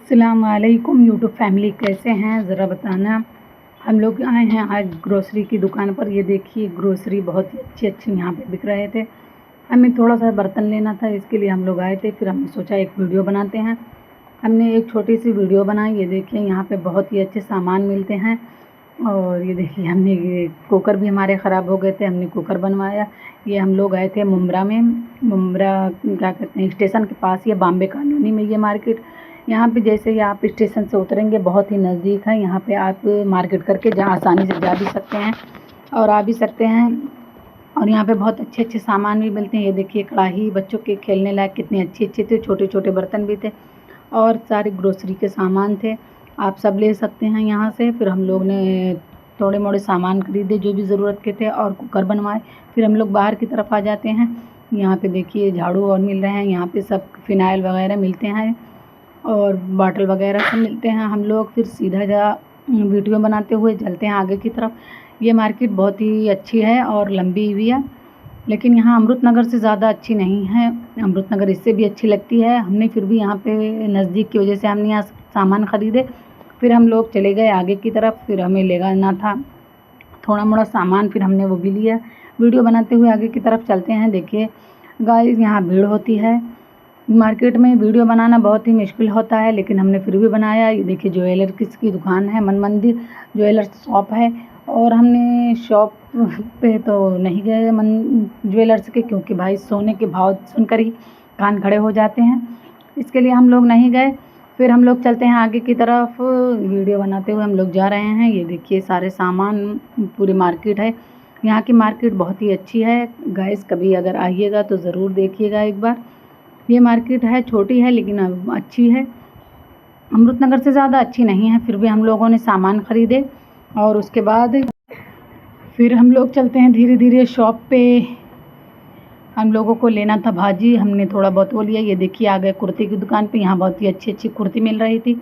अस्सलामुअलैकुम YouTube family, कैसे हैं ज़रा बताना। हम लोग आए हैं आज ग्रोसरी की दुकान पर। ये देखिए ग्रोसरी बहुत ही अच्छी अच्छी यहाँ पे बिक रहे थे। हमें थोड़ा सा बर्तन लेना था, इसके लिए हम लोग आए थे। फिर हमने सोचा एक वीडियो बनाते हैं। हमने एक छोटी सी वीडियो बनाई। ये देखिए यहाँ पे बहुत ही अच्छे सामान मिलते हैं। और ये देखिए हमने ये कुकर भी हमारे ख़राब हो गए थे, हमने कुकर बनवाया। ये हम लोग आए थे मुंब्रा में, मुंब्रा क्या कहते हैं स्टेशन के पास, ये बॉम्बे कॉलोनी में ये मार्केट। यहाँ पे जैसे ही आप स्टेशन से उतरेंगे बहुत ही नज़दीक है। यहाँ पे आप मार्केट करके जहाँ आसानी से जा भी सकते हैं और आ भी सकते हैं। और यहाँ पे बहुत अच्छे अच्छे सामान भी मिलते हैं। ये देखिए कढ़ाई, बच्चों के खेलने लायक कितने अच्छे अच्छे थे, छोटे छोटे बर्तन भी थे और सारे ग्रोसरी के सामान थे। आप सब ले सकते हैं यहाँ से। फिर हम लोग ने थोड़े मोड़े सामान खरीदे जो भी ज़रूरत के थे और कुकर बनवाए। फिर हम लोग बाहर की तरफ आ जाते हैं। यहाँ पे देखिए झाड़ू और मिल रहे हैं, यहाँ पे सब फिनाइल वगैरह मिलते हैं और बॉटल वगैरह सब मिलते हैं। हम लोग फिर सीधा वीडियो बनाते हुए चलते हैं आगे की तरफ। ये मार्केट बहुत ही अच्छी है और लंबी भी है, लेकिन यहाँ अमृतनगर से ज़्यादा अच्छी नहीं है। अमृतनगर इससे भी अच्छी लगती है। हमने फिर भी यहाँ पे नज़दीक की वजह से हमने यहाँ सामान ख़रीदे। फिर हम लोग चले गए आगे की तरफ। फिर हमें ले जाना था थोड़ा मोड़ा सामान, फिर हमने वो भी लिया। वीडियो बनाते हुए आगे की तरफ चलते हैं। देखिए गाइस यहाँ भीड़ होती है मार्केट में, वीडियो बनाना बहुत ही मुश्किल होता है, लेकिन हमने फिर भी बनाया। ये देखिए ज्वेलर की दुकान है, मन मंदिर ज्वेलर्स शॉप है। और हमने शॉप पे तो नहीं गए मन ज्वेलर्स के, क्योंकि भाई सोने के भाव सुनकर ही कान खड़े हो जाते हैं, इसके लिए हम लोग नहीं गए। फिर हम लोग चलते हैं आगे की तरफ। वीडियो बनाते हुए हम लोग जा रहे हैं। ये देखिए सारे सामान, पूरी मार्केट है। यहाँ की मार्केट बहुत ही अच्छी है गाइस, कभी अगर आइएगा तो ज़रूर देखिएगा एक बार। ये मार्केट है, छोटी है लेकिन अच्छी है। अमृतनगर से ज़्यादा अच्छी नहीं है। फिर भी हम लोगों ने सामान ख़रीदे और उसके बाद फिर हम लोग चलते हैं धीरे धीरे शॉप पे। हम लोगों को लेना था भाजी, हमने थोड़ा बहुत वो लिया। ये देखिए आ गए कुर्ती की दुकान पे। यहाँ बहुत ही अच्छी अच्छी कुर्ती मिल रही थी।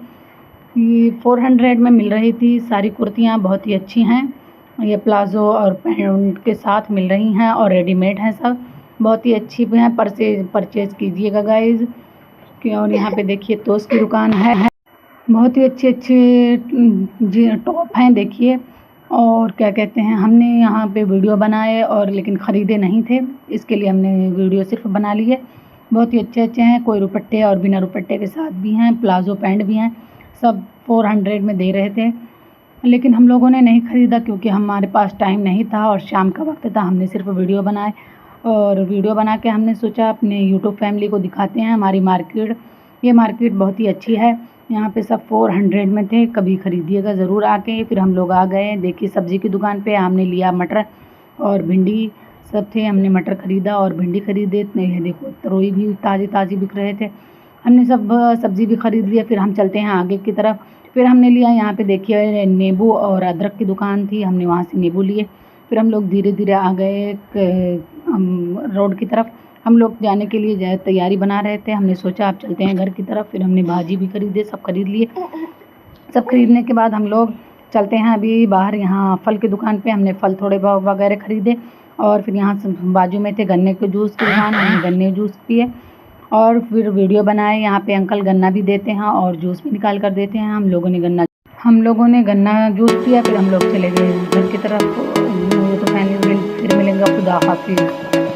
ये 400 में मिल रही थी। सारी कुर्तियाँ बहुत ही अच्छी हैं। ये प्लाज़ो और पैंट के साथ मिल रही हैं और रेडीमेड हैं, सब बहुत ही अच्छी भी हैं। परचेज़ कीजिएगा गाइज़। और यहाँ पे देखिए तोस की दुकान है, बहुत ही अच्छे अच्छे टॉप हैं देखिए। और क्या कहते हैं, हमने यहाँ पे वीडियो बनाए और लेकिन ख़रीदे नहीं थे, इसके लिए हमने वीडियो सिर्फ बना लिए। बहुत ही अच्छे अच्छे हैं, कोई रुपट्टे और बिना रुपट्टे के साथ भी हैं, प्लाज़ो पैंट भी हैं। सब 400 में दे रहे थे, लेकिन हम लोगों ने नहीं ख़रीदा क्योंकि हमारे पास टाइम नहीं था और शाम का वक्त था। हमने सिर्फ वीडियो बनाए और वीडियो बना के हमने सोचा अपने यूट्यूब फैमिली को दिखाते हैं हमारी मार्केट। ये मार्केट बहुत ही अच्छी है। यहाँ पे सब 400 में थे, कभी ख़रीदिएगा ज़रूर आके। फिर हम लोग आ गए। देखिए सब्ज़ी की दुकान पे हमने लिया मटर और भिंडी सब थे। हमने मटर ख़रीदा और भिंडी ख़रीदे। ये देखो तरोई भी ताज़ी ताज़ी बिक रहे थे। हमने सब सब्ज़ी भी ख़रीद लिया। फिर हम चलते हैं आगे की तरफ। फिर हमने लिया यहाँ पे देखिए नींबू और अदरक की दुकान थी, हमने वहाँ से नींबू लिए। फिर हम लोग धीरे धीरे आ गए रोड की तरफ। हम लोग जाने के लिए तैयारी बना रहे थे। हमने सोचा आप चलते हैं घर की तरफ। फिर हमने भाजी भी खरीदे, सब खरीद लिए। सब खरीदने के बाद हम लोग चलते हैं अभी बाहर, यहाँ फल की दुकान पे। हमने फल थोड़े वगैरह ख़रीदे और फिर यहाँ बाजू में थे गन्ने के जूस की दुकान, हमने गन्ने जूस पिए और फिर वीडियो बनाए। यहाँ पे अंकल गन्ना भी देते हैं और जूस भी निकाल कर देते हैं। हम लोगों ने गन्ना जूस पिया। फिर हम लोग चले गए घर की तरफ। तो फिर मिलेंगे, खुदा हाफिज़।